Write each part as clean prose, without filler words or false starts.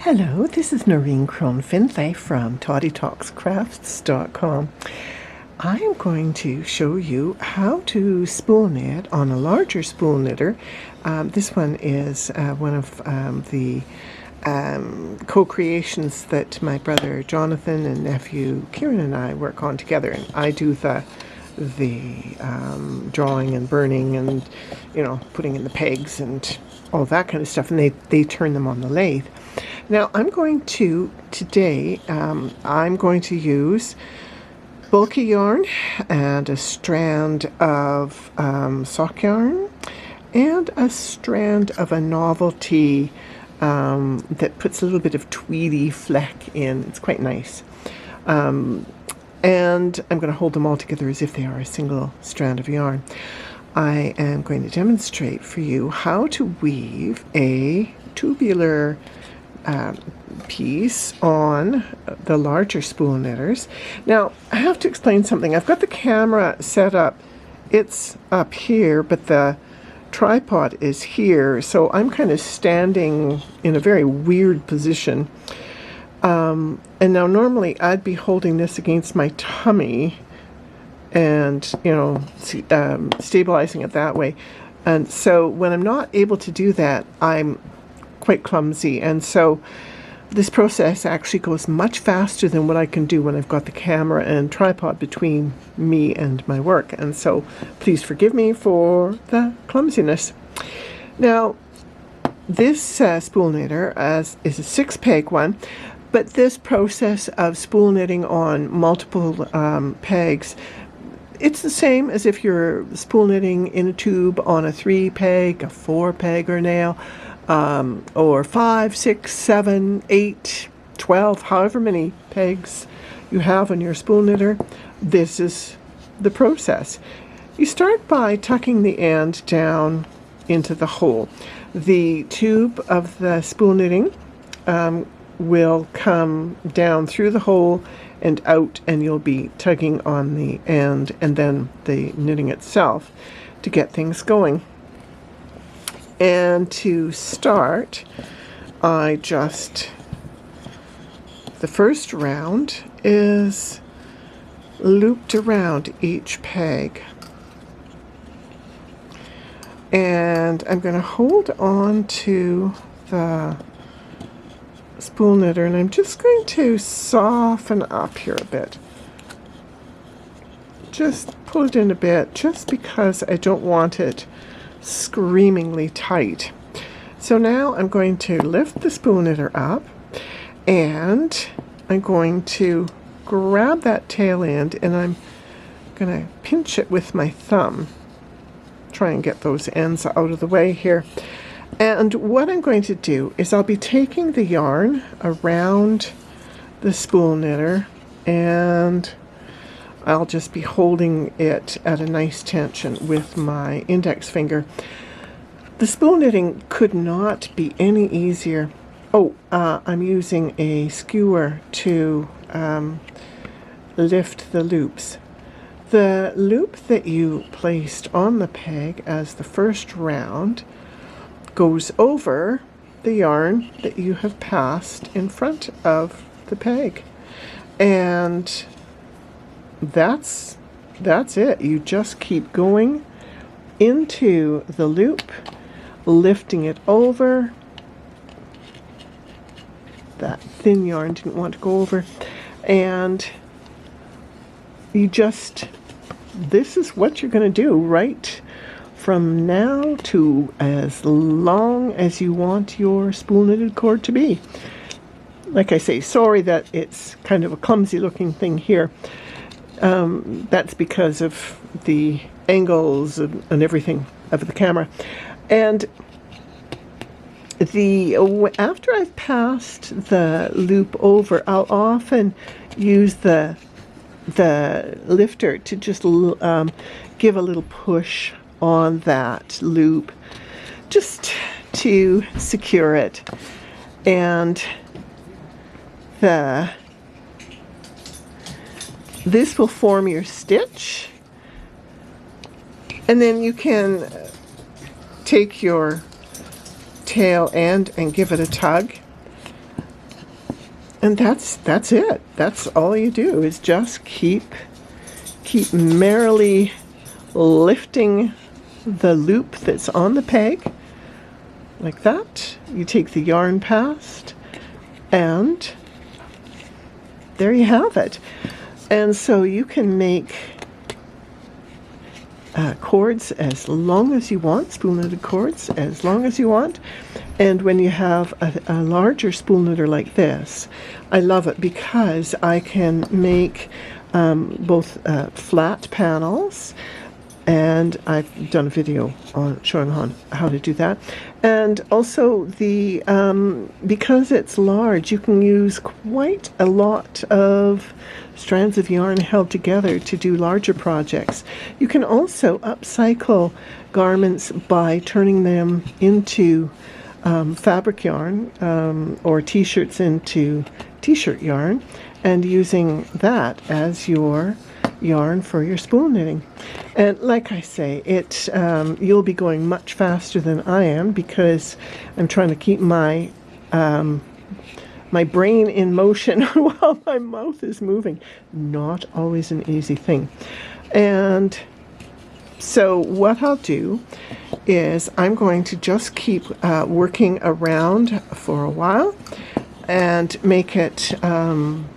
Hello, this is Noreen Crone-Findlay from toddytalkscrafts.com. I am going to show you how to spool knit on a larger spool knitter. This one is one of the co-creations that my brother Jonathan and nephew Kieran and I work on together, and I do the drawing and burning and putting in the pegs and all that kind of stuff, and they turn them on the lathe. Now I'm going to use bulky yarn and a strand of sock yarn and a strand of a novelty that puts a little bit of tweedy fleck in. It's quite nice. And I'm going to hold them all together as if they are a single strand of yarn. I am going to demonstrate for you how to weave a tubular piece on the larger spool knitters. Now, I have to explain something. I've got the camera set up. It's up here, but the tripod is here, so I'm kind of standing in a very weird position. And now normally I'd be holding this against my tummy and stabilizing it that way. And so when I'm not able to do that, I'm quite clumsy, and so this process actually goes much faster than what I can do when I've got the camera and tripod between me and my work, and so please forgive me for the clumsiness. Now, this spool knitter is a 6-peg one, but this process of spool knitting on multiple pegs, it's the same as if you're spool knitting in a tube on a 3-peg, a 4-peg or nail, or 5, 6, 7, 8, 12, however many pegs you have on your spool knitter. This is the process. You start by tucking the end down into the hole. The tube of the spool knitting will come down through the hole and out, and you'll be tugging on the end and then the knitting itself to get things going. And to start, the first round is looped around each peg. And I'm going to hold on to the spool knitter, and I'm just going to soften up here a bit. Just pull it in a bit, just because I don't want it screamingly tight. So now I'm going to lift the spool knitter up, and I'm going to grab that tail end, and I'm going to pinch it with my thumb. Try and get those ends out of the way here. And what I'm going to do is I'll be taking the yarn around the spool knitter, and I'll just be holding it at a nice tension with my index finger. The spool knitting could not be any easier. I'm using a skewer to lift the loops. The loop that you placed on the peg as the first round goes over the yarn that you have passed in front of the peg. And that's it. You just keep going into the loop, lifting it over. That thin yarn didn't want to go over, and this is what you're going to do right from now to as long as you want your spool knitted cord to be. Like I say, sorry that it's kind of a clumsy looking thing here. That's because of the angles and everything of the camera. And after I've passed the loop over, I'll often use the lifter to just give a little push on that loop, just to secure it. And this will form your stitch, and then you can take your tail end and give it a tug, And that's it. That's all you do, is just keep merrily lifting the loop that's on the peg like that. You take the yarn past, and there you have it. And so you can make cords as long as you want, spool knitted cords as long as you want. And when you have a larger spool knitter like this, I love it because I can make both flat panels, and I've done a video on showing how to do that. And also the because it's large, you can use quite a lot of strands of yarn held together to do larger projects. You can also upcycle garments by turning them into fabric yarn, or t-shirts into t-shirt yarn, and using that as your yarn for your spool knitting. And like I say, you'll be going much faster than I am, because I'm trying to keep my my brain in motion while my mouth is moving. Not always an easy thing. And so what I'll do is I'm going to just keep working around for a while and make it, I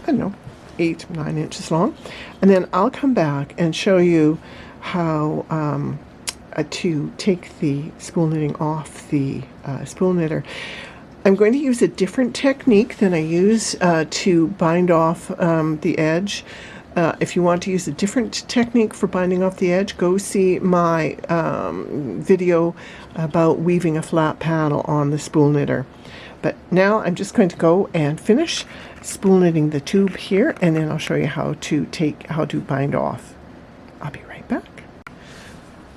don't know, 8-9 inches long. And then I'll come back and show you how to take the spool knitting off the spool knitter. I'm going to use a different technique than I use to bind off the edge. If you want to use a different technique for binding off the edge, go see my video about weaving a flat panel on the spool knitter. But now I'm just going to go and finish spool knitting the tube here, and then I'll show you how to bind off. I'll be right back.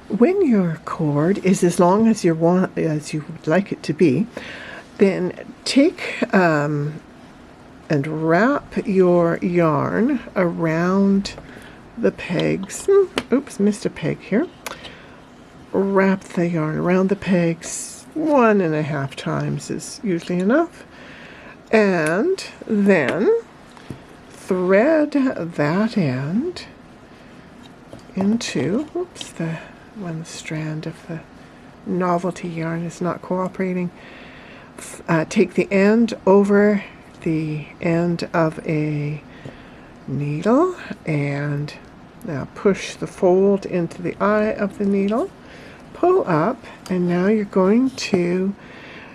When your cord is as long as you would like it to be, then take and wrap your yarn around the pegs. Oops, missed a peg here. Wrap the yarn around the pegs 1.5 times is usually enough. And then thread that end into, the one strand of the novelty yarn is not cooperating. Take the end over the end of a needle, and now push the fold into the eye of the needle, pull up, and now you're going to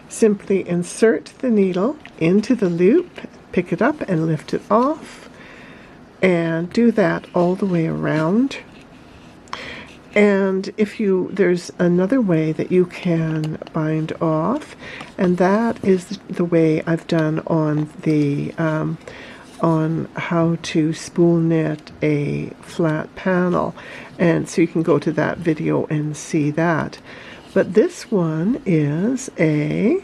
simply insert the needle into the loop, pick it up and lift it off, and do that all the way around. And there's another way that you can bind off, and that is the way I've done on the on how to spool knit a flat panel, and so you can go to that video and see that. But this one is there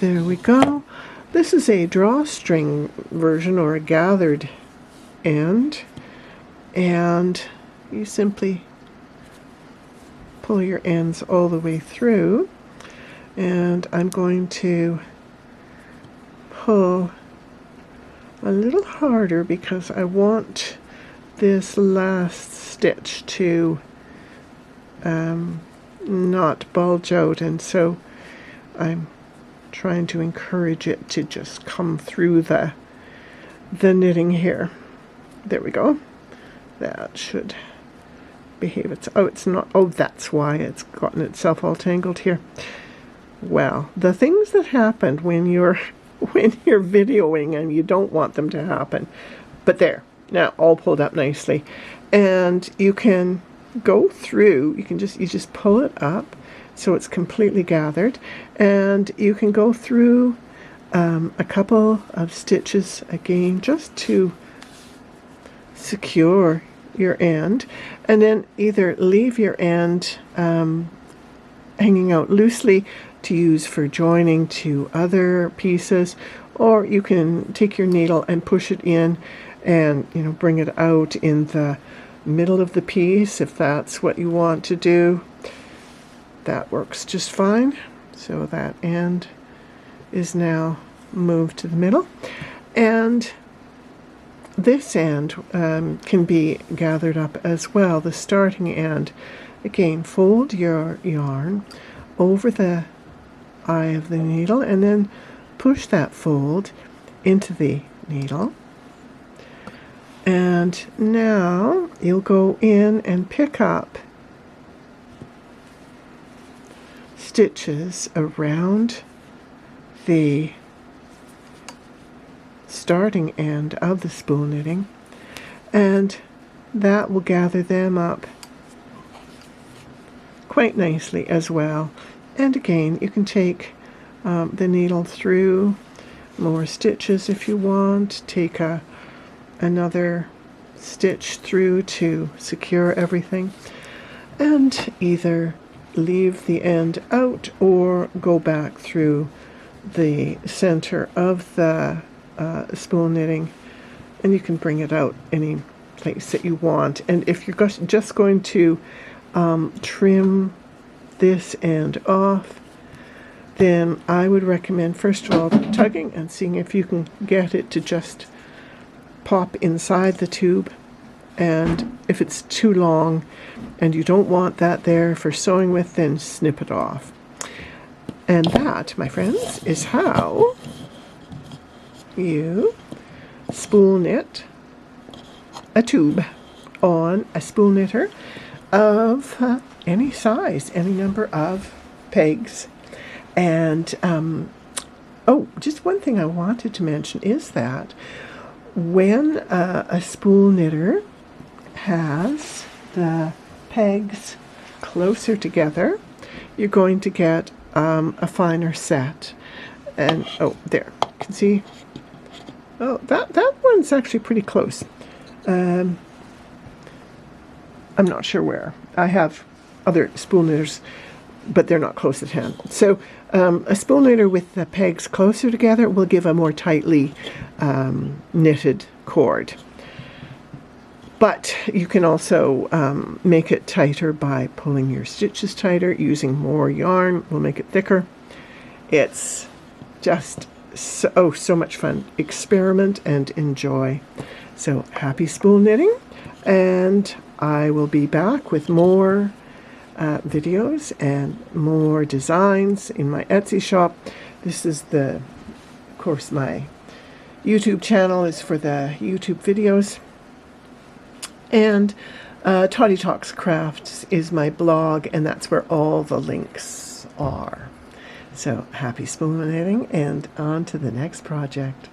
we go. This is a drawstring version, or a gathered end, and you simply pull your ends all the way through, and I'm going to pull a little harder because I want this last stitch to not bulge out, and so I'm trying to encourage it to just come through the knitting here. There we go. That should behave. It's not. Oh, that's why it's gotten itself all tangled here. Well, the things that happen when you're videoing and you don't want them to happen. But there, now all pulled up nicely, and you can go through. You just pull it up so it's completely gathered, and you can go through a couple of stitches again just to secure your end, and then either leave your end hanging out loosely to use for joining to other pieces, or you can take your needle and push it in and bring it out in the middle of the piece if that's what you want to do. That works just fine. So that end is now move to the middle. And this end can be gathered up as well, the starting end. Again, fold your yarn over the eye of the needle and then push that fold into the needle. And now you'll go in and pick up stitches around the starting end of the spool knitting, and that will gather them up quite nicely as well. And again, you can take the needle through more stitches if you want, take another stitch through to secure everything, and either leave the end out or go back through the center of the spool knitting, and you can bring it out any place that you want. And if you're just going to trim this end off, then I would recommend first of all tugging and seeing if you can get it to just pop inside the tube. And if it's too long and you don't want that there for sewing with, then snip it off. And that, my friends, is how you spool knit a tube on a spool knitter of any size, any number of pegs. And oh, just one thing I wanted to mention is that when a spool knitter has the pegs closer together, you're going to get a finer set. And oh, there, you can see. Oh, that one's actually pretty close. I'm not sure where. I have other spool knitters, but they're not close at hand. So a spool knitter with the pegs closer together will give a more tightly knitted cord. But you can also make it tighter by pulling your stitches tighter. Using more yarn will make it thicker. It's just so much fun. Experiment and enjoy. So happy spool knitting, and I will be back with more videos and more designs in my Etsy shop. This is of course, my YouTube channel is for the YouTube videos. And Toddy Talks Crafts is my blog, and that's where all the links are. So happy spool knitting, and on to the next project.